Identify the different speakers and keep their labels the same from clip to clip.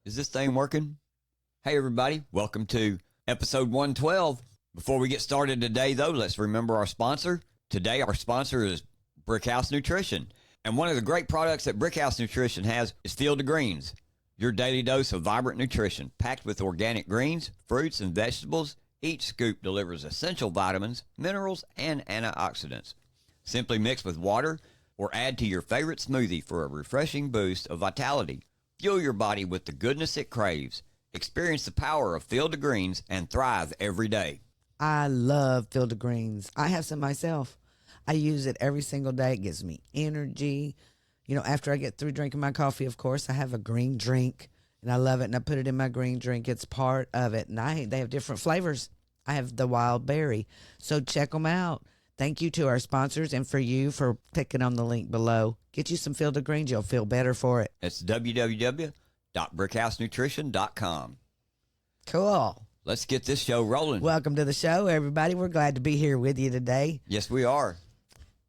Speaker 1: Is this thing working? Hey, everybody. Welcome to episode 112. Before we get started today, though, let's remember our sponsor. Today, our sponsor is Brickhouse Nutrition. And one of the great products that Brickhouse Nutrition has is Field of Greens, your daily dose of vibrant nutrition, packed with organic greens, fruits, and vegetables. Each scoop delivers essential vitamins, minerals, and antioxidants. Simply mix with water or add to your favorite smoothie for a refreshing boost of vitality. Fuel your body with the goodness it craves. Experience the power of Field of Greens and thrive every day.
Speaker 2: I love Field of Greens. I have some myself. I use it every single day. It gives me energy. You know, after I get through drinking my coffee, of course, I have a green drink, and I love it, and I put it in my green drink. It's part of it, and they have different flavors. I have the wild berry, so check them out. Thank you to our sponsors and for you for clicking on the link below. Get you some Field of Greens. You'll feel better for it.
Speaker 1: It's www.brickhousenutrition.com.
Speaker 2: Cool.
Speaker 1: Let's get this show rolling.
Speaker 2: Welcome to the show, everybody. We're glad to be here with you today.
Speaker 1: Yes, we are.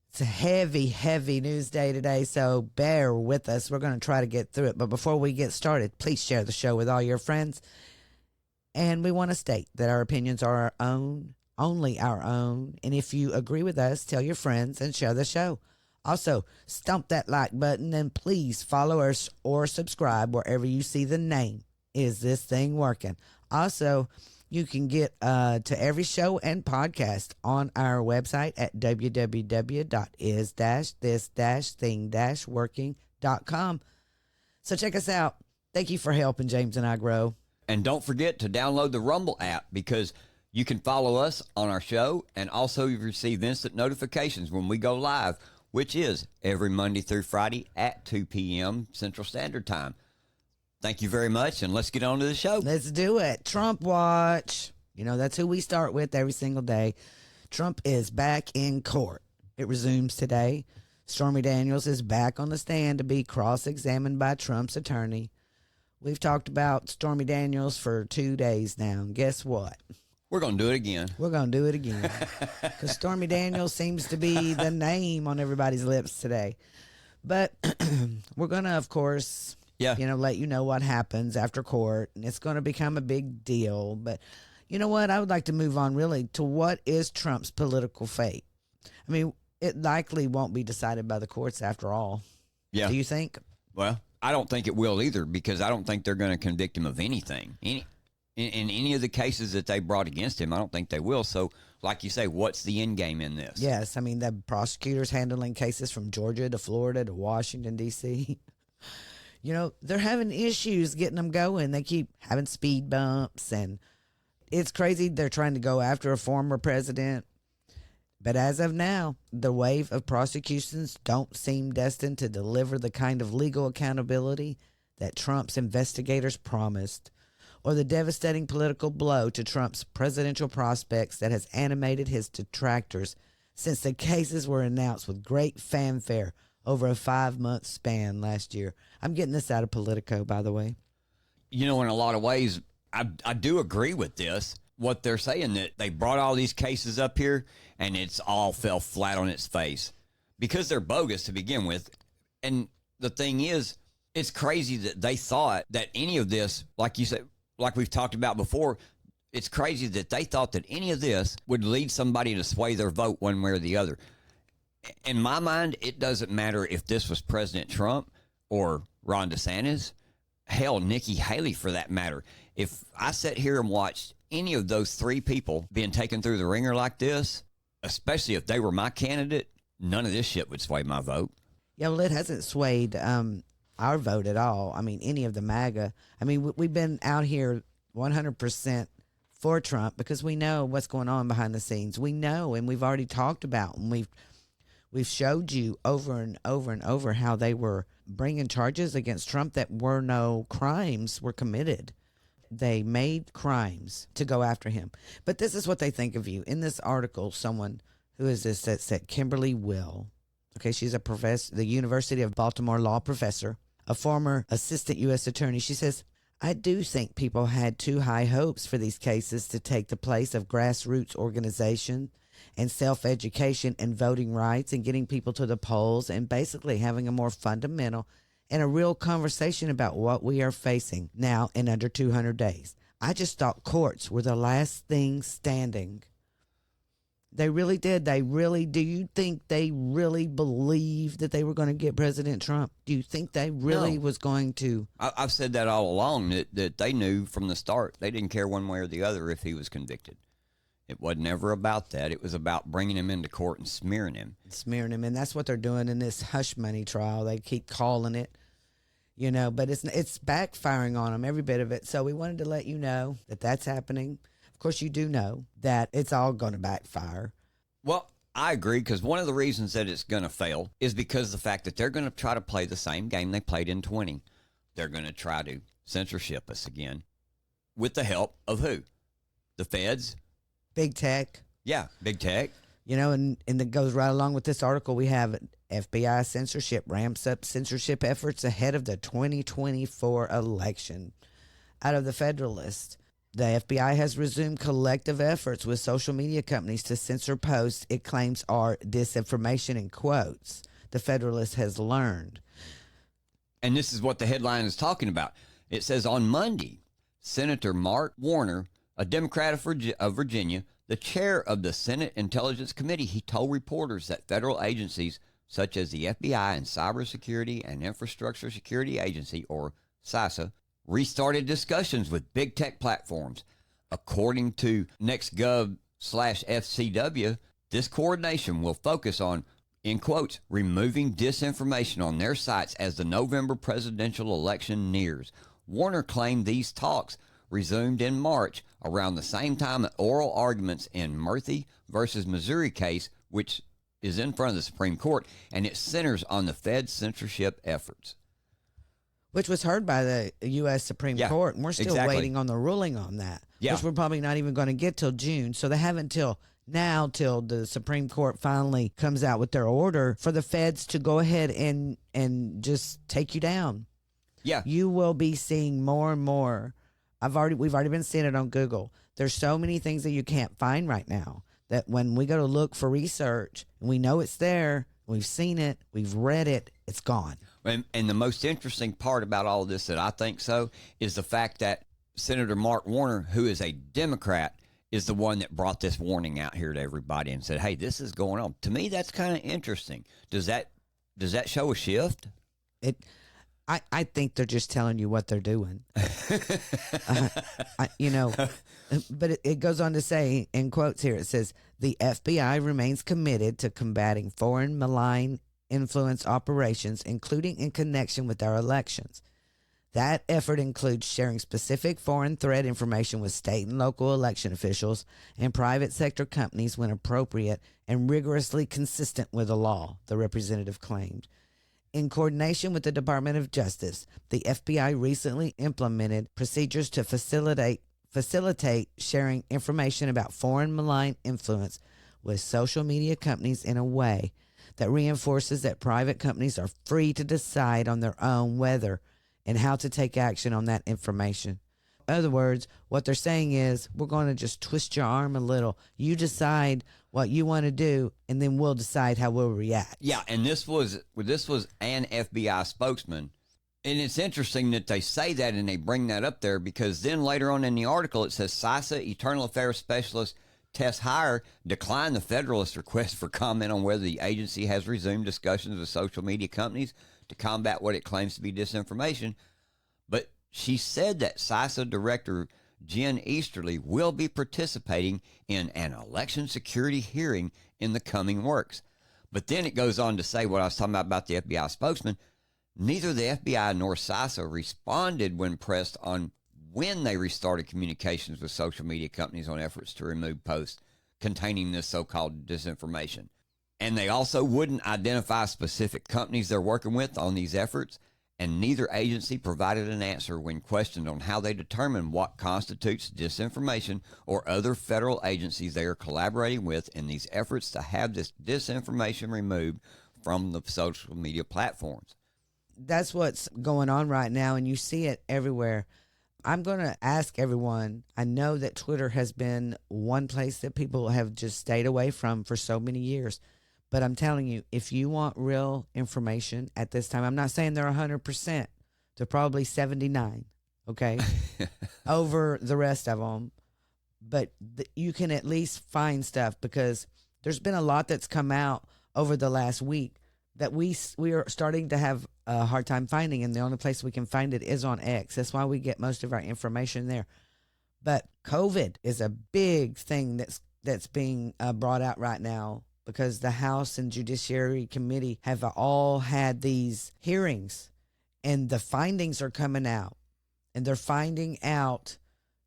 Speaker 2: It's a heavy, heavy news day today, so bear with us. We're going to try to get through it. But before we get started, please share the show with all your friends. And we want to state that our opinions are our own, only our own. And if you agree with us, tell your friends and share the show. Also, stomp that like button and please follow us or subscribe wherever you see the name. Is This Thing Working? Also, you can get to every show and podcast on our website at www.is-this-thing-working.com. So check us out. Thank you for helping James and I grow.
Speaker 1: And don't forget to download the Rumble app because you can follow us on our show and also you receive instant notifications when we go live, which is every Monday through Friday at 2 p.m. Central Standard Time. Thank you very much, and let's get on to the show.
Speaker 2: Let's do it. Trump watch. You know, that's who we start with every single day. Trump is back in court. It resumes today. Stormy Daniels is back on the stand to be cross-examined by Trump's attorney. We've talked about Stormy Daniels for 2 days now, and guess what?
Speaker 1: We're going to do it again.
Speaker 2: We're going to do it again. Because Stormy Daniels seems to be the name on everybody's lips today. But we're going to, of course... let you know what happens after court, and it's going to become a big deal. But you know what? I would like to move on really to what is Trump's political fate. I mean, it likely won't be decided by the courts after all. Yeah. Do you think?
Speaker 1: Well, I don't think it will either because I don't think they're going to convict him of anything. In any of the cases that they brought against him, I don't think they will. So, like you say, what's the end game in this?
Speaker 2: Yes. I mean, the prosecutors handling cases from Georgia to Florida to Washington, D.C., you know, they're having issues getting them going. They keep having speed bumps, and it's crazy. They're trying to go after a former president. But as of now, the wave of prosecutions don't seem destined to deliver the kind of legal accountability that Trump's investigators promised, or the devastating political blow to Trump's presidential prospects that has animated his detractors since the cases were announced with great fanfare over a 5-month span last year. I'm getting this out of Politico, by the way.
Speaker 1: You know, in a lot of ways, I do agree with this. What they're saying, that they brought all these cases up here and it's all fell flat on its face because they're bogus to begin with. And the thing is, it's crazy that they thought that any of this, like you said, like we've talked about before, it's crazy that they thought that any of this would lead somebody to sway their vote one way or the other. In my mind, it doesn't matter if this was President Trump or Ron DeSantis, hell, Nikki Haley for that matter. If I sat here and watched any of those three people being taken through the ringer like this, especially if they were my candidate, none of this shit would sway my vote.
Speaker 2: Yeah, well, it hasn't swayed our vote at all. I mean, any of the MAGA. I mean, we've been out here 100% for Trump because we know what's going on behind the scenes. We know, and we've already talked about, and we've showed you over and over and over how they were bringing charges against Trump that were no crimes were committed. They made crimes to go after him. But this is what they think of you. In this article, someone who is this that said Kimberly Will. Okay, she's a professor, the University of Baltimore law professor, a former assistant U.S. attorney. She says, I do think people had too high hopes for these cases to take the place of grassroots organization and self-education and voting rights and getting people to the polls and basically having a more fundamental and a real conversation about what we are facing now in under 200 days. I just thought courts were the last thing standing. They really did. Do you think they really believed that they were going to get President Trump? Do you think they really was going to?
Speaker 1: I've said that all along, that they knew from the start. They didn't care one way or the other if he was convicted. It wasn't ever about that. It was about bringing him into court and smearing him. And
Speaker 2: that's what they're doing in this hush money trial. They keep calling it, but it's backfiring on them, every bit of it. So we wanted to let you know that that's happening. Of course, you do know that it's all going to backfire.
Speaker 1: Well, I agree, because one of the reasons that it's going to fail is because of the fact that they're going to try to play the same game they played in 20. They're going to try to censorship us again with the help of who? The feds?
Speaker 2: Big tech.
Speaker 1: Yeah, big tech.
Speaker 2: And it goes right along with this article. We have FBI censorship ramps up censorship efforts ahead of the 2024 election. Out of the Federalist, the FBI has resumed collective efforts with social media companies to censor posts it claims are disinformation, in quotes. The Federalist has learned.
Speaker 1: And this is what the headline is talking about. It says, on Monday, Senator Mark Warner, a Democrat of Virginia, the chair of the Senate Intelligence Committee, he told reporters that federal agencies such as the FBI and Cybersecurity and Infrastructure Security Agency, or CISA, restarted discussions with big tech platforms. According to NextGov/FCW, this coordination will focus on, in quotes, removing disinformation on their sites as the November presidential election nears. Warner claimed these talks resumed in March around the same time that oral arguments in Murphy versus Missouri case, which is in front of the Supreme Court, and it centers on the Fed's censorship efforts.
Speaker 2: Which was heard by the U.S. Supreme Court, and we're still waiting on the ruling on that, which we're probably not even going to get till June. So they haven't till the Supreme Court finally comes out with their order for the feds to go ahead and just take you down.
Speaker 1: Yeah.
Speaker 2: You will be seeing more and more. We've already been seeing it on Google. There's so many things that you can't find right now that when we go to look for research, and we know it's there, we've seen it, we've read it, it's gone.
Speaker 1: And the most interesting part about all of this that I think so is the fact that Senator Mark Warner, who is a Democrat, is the one that brought this warning out here to everybody and said, hey, this is going on. To me, that's kind of interesting. Does that show a shift?
Speaker 2: I think they're just telling you what they're doing. But it goes on to say, in quotes here, it says, the FBI remains committed to combating foreign malign influence operations, including in connection with our elections. That effort includes sharing specific foreign threat information with state and local election officials and private sector companies when appropriate and rigorously consistent with the law, the representative claimed. In coordination with the Department of Justice, the FBI recently implemented procedures to facilitate sharing information about foreign malign influence with social media companies in a way that reinforces that private companies are free to decide on their own whether and how to take action on that information. In other words, what they're saying is, we're going to just twist your arm a little. You decide what you want to do, and then we'll decide how we'll react.
Speaker 1: Yeah, and this was an FBI spokesman. And it's interesting that they say that and they bring that up there, because then later on in the article it says CISA Internal Affairs Specialist Tess Heyer declined the Federalist request for comment on whether the agency has resumed discussions with social media companies to combat what it claims to be disinformation. But she said that CISA Director Jen Easterly will be participating in an election security hearing in the coming weeks. But then it goes on to say what I was talking about the FBI spokesman. Neither the FBI nor CISA responded when pressed on when they restarted communications with social media companies on efforts to remove posts containing this so-called disinformation. And they also wouldn't identify specific companies they're working with on these efforts, and neither agency provided an answer when questioned on how they determine what constitutes disinformation or other federal agencies they are collaborating with in these efforts to have this disinformation removed from the social media platforms.
Speaker 2: That's what's going on right now, and you see it everywhere. I'm going to ask everyone, I know that Twitter has been one place that people have just stayed away from for so many years, But I'm telling you, if you want real information at this time, I'm not saying they're 100%. They're probably 79, okay, over the rest of them. But you can at least find stuff, because there's been a lot that's come out over the last week that we are starting to have a hard time finding, and the only place we can find it is on X. That's why we get most of our information there. But COVID is a big thing that's being brought out right now, because the House and Judiciary Committee have all had these hearings, and the findings are coming out, and they're finding out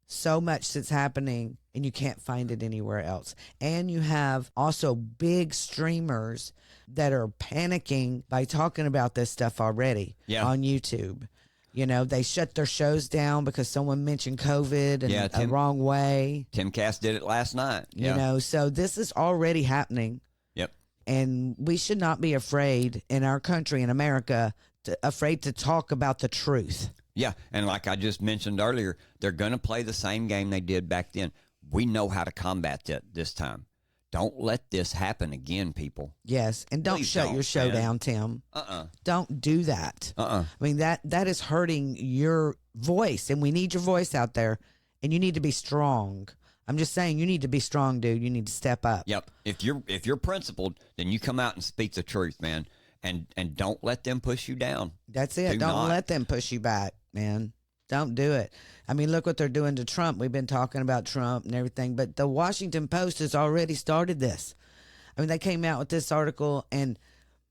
Speaker 2: so much that's happening, and you can't find it anywhere else. And you have also big streamers that are panicking by talking about this stuff already on YouTube. You know, they shut their shows down because someone mentioned COVID in a wrong way.
Speaker 1: Timcast did it last night.
Speaker 2: You know, so this is already happening.
Speaker 1: Yep.
Speaker 2: And we should not be afraid in our country, in America, afraid to talk about the truth.
Speaker 1: Yeah, and like I just mentioned earlier, they're going to play the same game they did back then. We know how to combat that this time. Don't let this happen again, people.
Speaker 2: Yes, and don't shut your show down, Tim. Don't do that. I mean, that is hurting your voice, and we need your voice out there, and you need to be strong. I'm just saying, you need to be strong, dude. You need to step up.
Speaker 1: Yep. If you're principled, then you come out and speak the truth, man, and don't let them push you down.
Speaker 2: That's it. Don't let them push you back, man. Don't do it. I mean, look what they're doing to Trump. We've been talking about Trump and everything, but the Washington Post has already started this. I mean, they came out with this article, and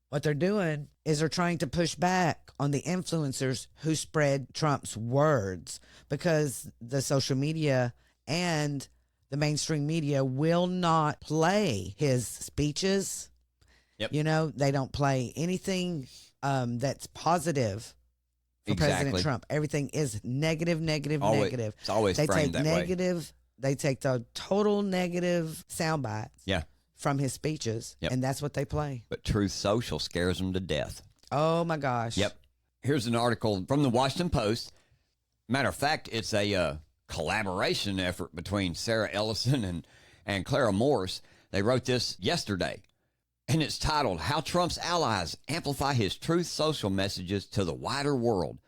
Speaker 2: what they're doing is they're trying to push back on the influencers who spread Trump's words, because the social media and the mainstream media will not play his speeches.
Speaker 1: Yep.
Speaker 2: You know, they don't play anything that's positive for President Trump. Everything is negative.
Speaker 1: It's always
Speaker 2: they
Speaker 1: framed
Speaker 2: take
Speaker 1: that
Speaker 2: negative.
Speaker 1: way.
Speaker 2: They take the total negative sound bites from his speeches, and that's what they play.
Speaker 1: But Truth Social scares them to death.
Speaker 2: Oh, my gosh.
Speaker 1: Yep. Here's an article from the Washington Post. Matter of fact, it's a collaboration effort between Sarah Ellison and Clara Morris. They wrote this yesterday, and it's titled, How Trump's Allies Amplify His Truth Social Messages to the Wider World.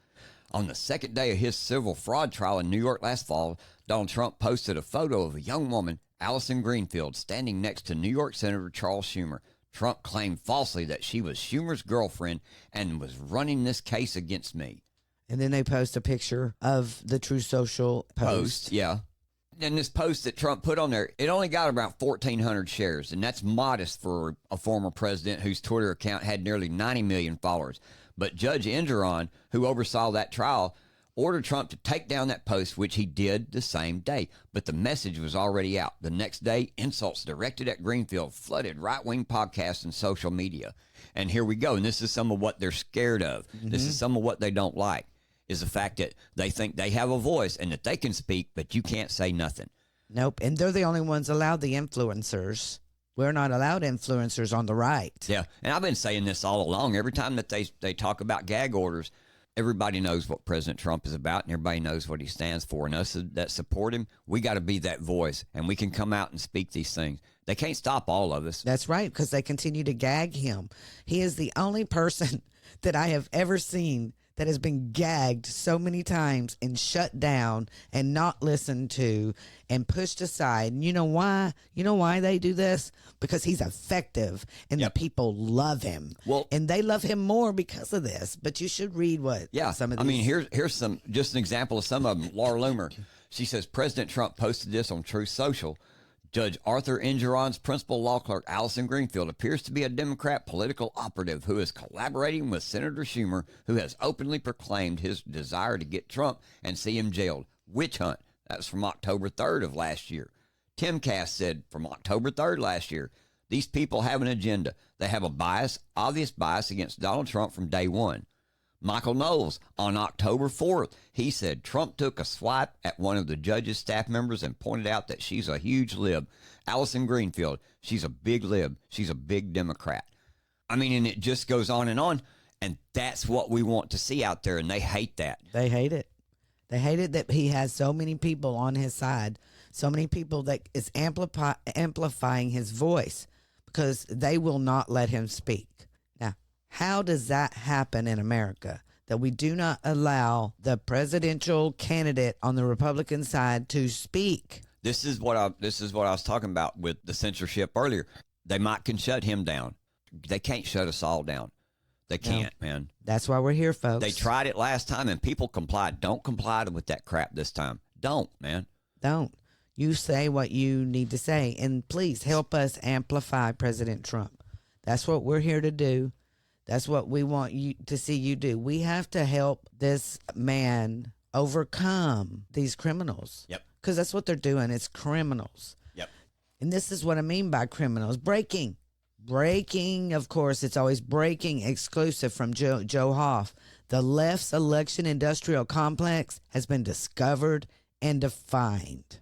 Speaker 1: On the second day of his civil fraud trial in New York last fall, Donald Trump posted a photo of a young woman, Allison Greenfield, standing next to New York Senator Charles Schumer. Trump claimed falsely that she was Schumer's girlfriend and was running this case against me.
Speaker 2: And then they post a picture of the Truth Social post.
Speaker 1: Yeah. And this post that Trump put on there, it only got about 1,400 shares, and that's modest for a former president whose Twitter account had nearly 90 million followers. But Judge Engeron, who oversaw that trial, ordered Trump to take down that post, which he did the same day. But the message was already out. The next day, insults directed at Greenfield flooded right-wing podcasts and social media. And here we go. And this is some of what they're scared of. Mm-hmm. This is some of what they don't like, is the fact that they think they have a voice and that they can speak, but you can't say nothing.
Speaker 2: Nope. And they're the only ones allowed, the influencers. We're not allowed influencers on the right.
Speaker 1: Yeah. And I've been saying this all along. Every time that they talk about gag orders, everybody knows what President Trump is about, and everybody knows what he stands for. And us that support him, we got to be that voice, and we can come out and speak these things. They can't stop all of us.
Speaker 2: That's right, because they continue to gag him. He is the only person that I have ever seen that has been gagged so many times and shut down and not listened to and pushed aside. And you know why? You know why they do this? Because he's effective and the people love him. Well, and they love him more because of this. But you should read what some of these.
Speaker 1: I mean, here's some just an example of some of them. Laura Loomer, she says President Trump posted this on Truth Social. Judge Arthur Engeron's principal law clerk, Allison Greenfield, appears to be a Democrat political operative who is collaborating with Senator Schumer, who has openly proclaimed his desire to get Trump and see him jailed. Witch hunt. That's from October 3rd of last year. Timcast said from October 3rd last year, these people have an agenda. They have a bias, obvious bias against Donald Trump from day one. Michael Knowles, on October 4th, he said Trump took a swipe at one of the judge's staff members and pointed out that she's a huge lib. Allison Greenfield, she's a big lib. She's a big Democrat. I mean, and it just goes on, and that's what we want to see out there, and they hate that.
Speaker 2: They hate it. They hate it that he has so many people on his side, so many people that is amplifying his voice. because they will not let him speak. Now, how does that happen in America? That we do not allow the presidential candidate on the Republican side to speak.
Speaker 1: This is what I was talking about with the censorship earlier. They can shut him down. They can't shut us all down. They can't, man.
Speaker 2: That's why we're here, folks.
Speaker 1: They tried it last time and people complied. Don't comply with that crap this time. Don't, man.
Speaker 2: Don't. You say what you need to say, and please help us amplify President Trump. That's what we're here to do. That's what we want you to see you do. We have to help this man overcome these criminals.
Speaker 1: Yep.
Speaker 2: Because that's what they're doing. It's criminals.
Speaker 1: Yep.
Speaker 2: And this is what I mean by criminals. Breaking, of course, it's always breaking exclusive from Joe Hoff. The left's election industrial complex has been discovered and defined.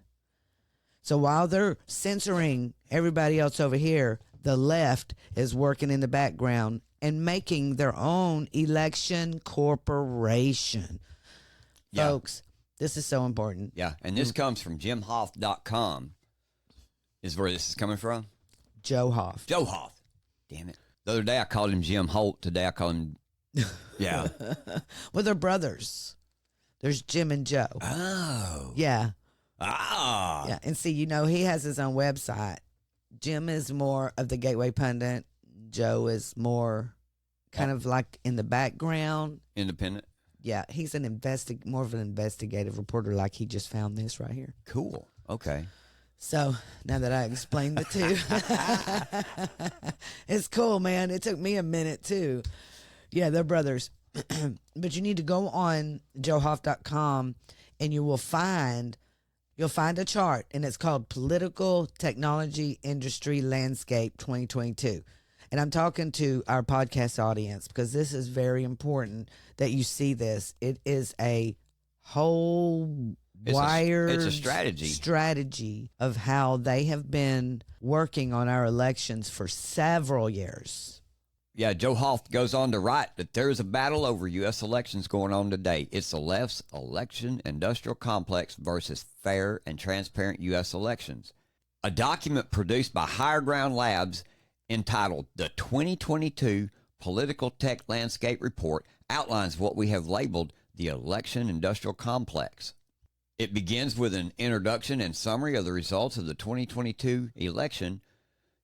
Speaker 2: So while they're censoring everybody else over here, the left is working in the background and making their own election corporation.
Speaker 1: Yeah.
Speaker 2: Folks, this is so important.
Speaker 1: Yeah, and this comes from jimhoff.com is where this is coming from.
Speaker 2: Joe Hoff.
Speaker 1: Joe Hoff. Damn it. The other day I called him Jim Holt. Today I call him, yeah.
Speaker 2: Well, they're brothers. There's Jim and Joe.
Speaker 1: Oh.
Speaker 2: Yeah.
Speaker 1: Ah.
Speaker 2: Yeah, and see, he has his own website. Jim is more of the Gateway Pundit. Joe is more kind of like in the background.
Speaker 1: Independent.
Speaker 2: Yeah, he's more of an investigative reporter, like he just found this right here.
Speaker 1: Cool. Okay.
Speaker 2: So now that I explained the two, it's cool, man. It took me a minute too. Yeah, they're brothers. But you need to go on joehoff.com and you'll find a chart, and it's called Political Technology Industry Landscape 2022. And I'm talking to our podcast audience because this is very important that you see this. It is a whole
Speaker 1: it's a
Speaker 2: strategy of how they have been working on our elections for several years.
Speaker 1: Yeah, Joe Hoff goes on to write that there is a battle over U.S. elections going on today. It's the left's election industrial complex versus fair and transparent U.S. elections. A document produced by Higher Ground Labs entitled The 2022 Political Tech Landscape Report outlines what we have labeled the election industrial complex. It begins with an introduction and summary of the results of the 2022 election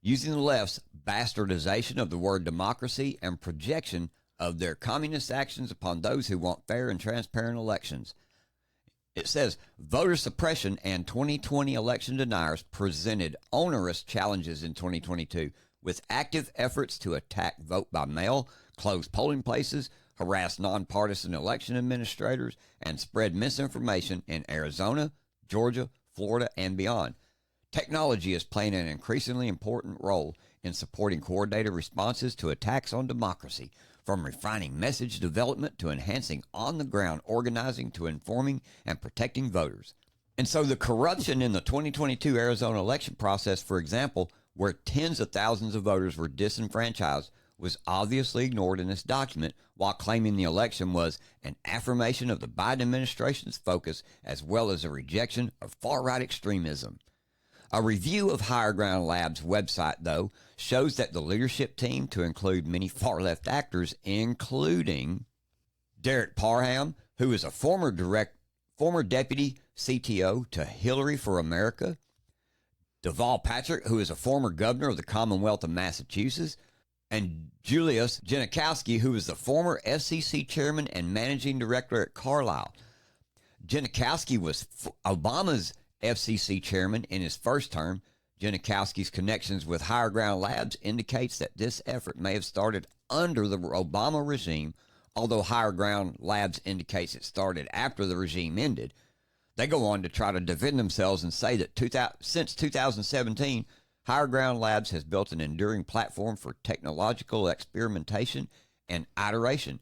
Speaker 1: using the left's bastardization of the word democracy and projection of their communist actions upon those who want fair and transparent elections. It says, voter suppression and 2020 election deniers presented onerous challenges in 2022 with active efforts to attack vote by mail, close polling places, harass nonpartisan election administrators, and spread misinformation in Arizona, Georgia, Florida, and beyond. Technology is playing an increasingly important role in supporting coordinated responses to attacks on democracy, from refining message development to enhancing on-the-ground organizing to informing and protecting voters. And so the corruption in the 2022 Arizona election process, for example, where tens of thousands of voters were disenfranchised, was obviously ignored in this document, while claiming the election was an affirmation of the Biden administration's focus as well as a rejection of far-right extremism. A review of Higher Ground Labs' website, though, shows that the leadership team, to include many far-left actors, including Derek Parham, who is a former deputy CTO to Hillary for America, Deval Patrick, who is a former governor of the Commonwealth of Massachusetts, and Julius Genachowski, who is the former FCC chairman and managing director at Carlyle. Genachowski was Obama's FCC chairman in his first term. Genachowski's connections with Higher Ground Labs indicates that this effort may have started under the Obama regime, although Higher Ground Labs indicates it started after the regime ended. They go on to try to defend themselves and say that since 2017, Higher Ground Labs has built an enduring platform for technological experimentation and iteration.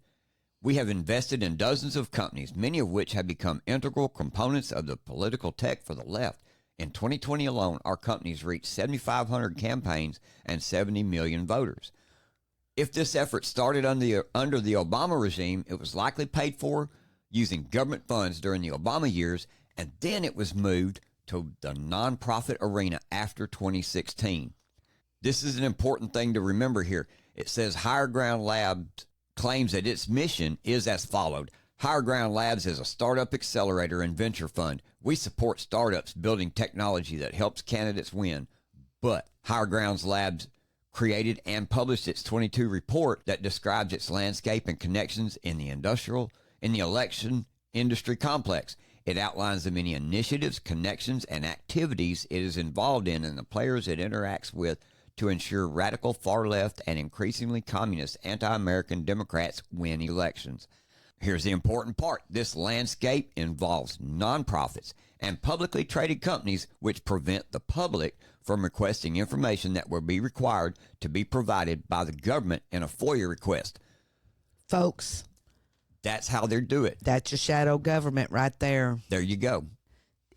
Speaker 1: We have invested in dozens of companies, many of which have become integral components of the political tech for the left. In 2020 alone, our companies reached 7,500 campaigns and 70 million voters. If this effort started under the Obama regime, it was likely paid for using government funds during the Obama years, and then it was moved to the nonprofit arena after 2016. This is an important thing to remember here. It says Higher Ground Labs claims that its mission is as followed. Higher Ground Labs is a startup accelerator and venture fund. We support startups building technology that helps candidates win. But Higher Ground Labs created and published its 22 report that describes its landscape and connections in the election industry complex. It outlines the many initiatives, connections, and activities it is involved in and the players it interacts with to ensure radical far left and increasingly communist anti-American Democrats win elections. Here's the important part. This landscape involves nonprofits and publicly traded companies which prevent the public from requesting information that will be required to be provided by the government in a FOIA request.
Speaker 2: Folks,
Speaker 1: that's how they do it.
Speaker 2: That's your shadow government right there.
Speaker 1: There you go.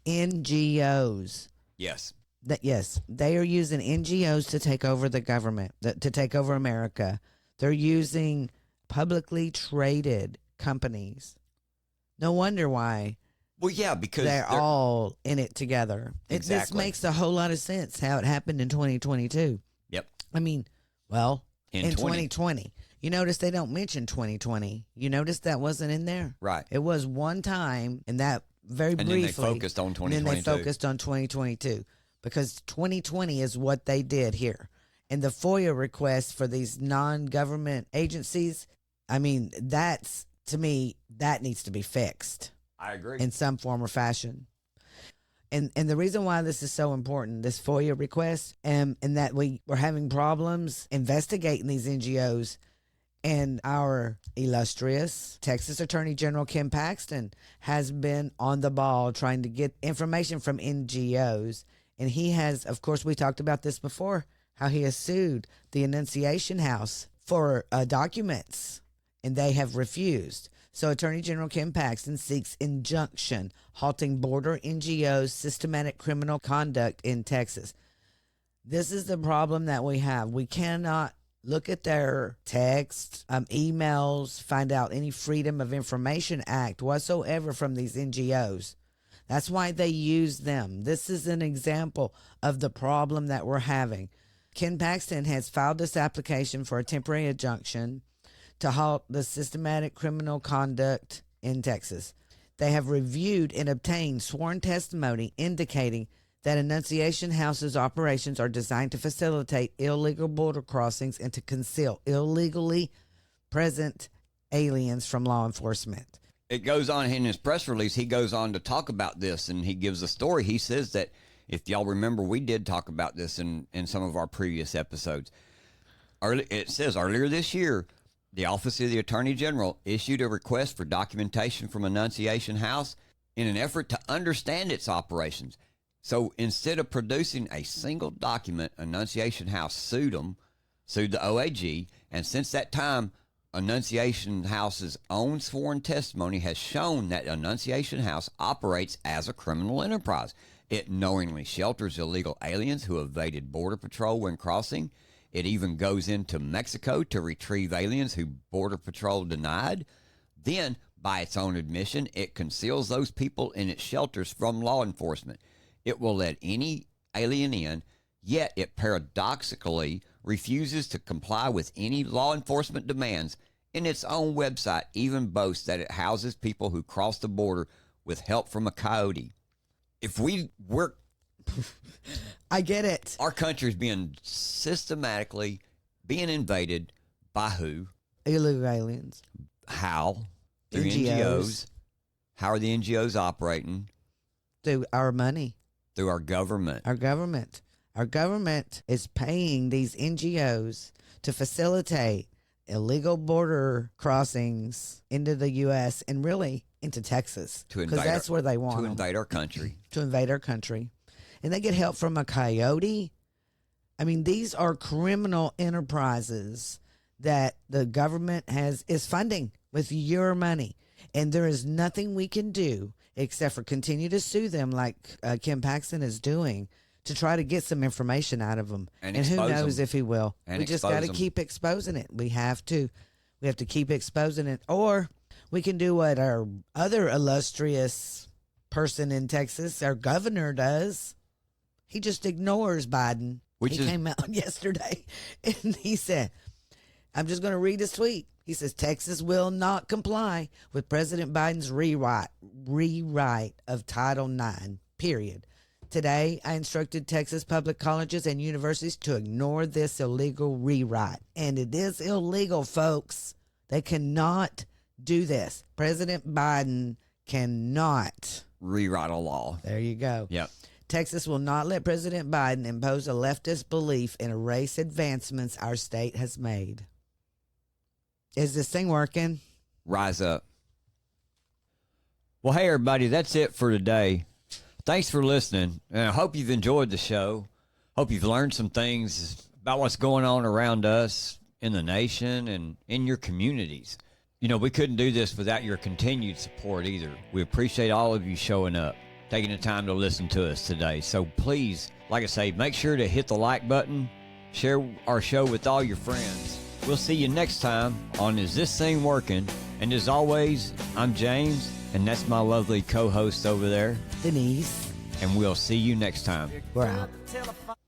Speaker 2: NGOs.
Speaker 1: Yes.
Speaker 2: Yes, they are using NGOs to take over the government, to take over America. They're using publicly traded companies. No wonder why.
Speaker 1: Well, yeah, because
Speaker 2: they're all in it together.
Speaker 1: Exactly.
Speaker 2: This makes a whole lot of sense how it happened in 2022.
Speaker 1: Yep.
Speaker 2: I mean, well, in
Speaker 1: 2020.
Speaker 2: 2020. You notice they don't mention 2020. You notice that wasn't in there?
Speaker 1: Right.
Speaker 2: It was one time, and that very briefly.
Speaker 1: And then they focused on 2022.
Speaker 2: And then they focused on 2022 because 2020 is what they did here. And the FOIA requests for these non-government agencies, I mean, that's, to me, that needs to be fixed.
Speaker 1: I agree.
Speaker 2: In some form or fashion. And the reason why this is so important, this FOIA request, and that we're having problems investigating these NGOs, and our illustrious Texas Attorney General Ken Paxton has been on the ball trying to get information from NGOs. And he has, of course, we talked about this before, how he has sued the Annunciation House for documents, and they have refused. So Attorney General Ken Paxton seeks injunction halting border NGOs' systematic criminal conduct in Texas. This is the problem that we have. We cannot look at their texts, emails, find out any Freedom of Information Act whatsoever from these NGOs. That's why they use them. This is an example of the problem that we're having. Ken Paxton has filed this application for a temporary injunction to halt the systematic criminal conduct in Texas. They have reviewed and obtained sworn testimony indicating that Annunciation House's operations are designed to facilitate illegal border crossings and to conceal illegally present aliens from law enforcement.
Speaker 1: It goes on in his press release. He goes on to talk about this, and he gives a story. He says that, if y'all remember, we did talk about this in some of our previous episodes. It says earlier this year, the Office of the Attorney General issued a request for documentation from Annunciation House in an effort to understand its operations. So instead of producing a single document, Annunciation House sued the OAG, and since that time, Annunciation House's own sworn testimony has shown that Annunciation House operates as a criminal enterprise. It knowingly shelters illegal aliens who evaded Border Patrol when crossing. It even goes into Mexico to retrieve aliens who Border Patrol denied. Then, by its own admission, it conceals those people in its shelters from law enforcement. It will let any alien in, yet it paradoxically refuses to comply with any law enforcement demands. In its own website, even boasts that it houses people who cross the border with help from a coyote. If we work...
Speaker 2: I get it.
Speaker 1: Our country is being systematically being invaded by who?
Speaker 2: Illegal aliens.
Speaker 1: How? Through
Speaker 2: NGOs.
Speaker 1: How are the NGOs operating?
Speaker 2: Through our money.
Speaker 1: Through our government.
Speaker 2: Our government. Our government is paying these NGOs to facilitate illegal border crossings into the U.S. and really into Texas. Because that's where they want
Speaker 1: to invade our country.
Speaker 2: To invade our country. And they get help from a coyote. I mean, these are criminal enterprises that the government is funding with your money. And there is nothing we can do except for continue to sue them like Ken Paxton is doing to try to get some information out of them. And who knows if he will. We just got to keep exposing it. We have to. We have to keep exposing it. Or we can do what our other illustrious person in Texas, our governor, does. He just ignores Biden.
Speaker 1: Which
Speaker 2: he
Speaker 1: is
Speaker 2: came out yesterday and he said, I'm just going to read his tweet. He says, Texas will not comply with President Biden's rewrite of Title IX, period. Today, I instructed Texas public colleges and universities to ignore this illegal rewrite. And it is illegal, folks. They cannot do this. President Biden cannot
Speaker 1: rewrite a law.
Speaker 2: There you go.
Speaker 1: Yep.
Speaker 2: Texas will not let President Biden impose a leftist belief and erase advancements our state has made. Is this thing working?
Speaker 1: Rise up. Well, hey, everybody, that's it for today. Thanks for listening, and I hope you've enjoyed the show. Hope you've learned some things about what's going on around us in the nation and in your communities. You know, we couldn't do this without your continued support either. We appreciate all of you showing up, taking the time to listen to us today. So please, like I say, make sure to hit the like button, share our show with all your friends. We'll see you next time on Is This Thing Working? And as always, I'm James, and that's my lovely co-host over there,
Speaker 2: Denise.
Speaker 1: and we'll see you next time.
Speaker 2: We're out.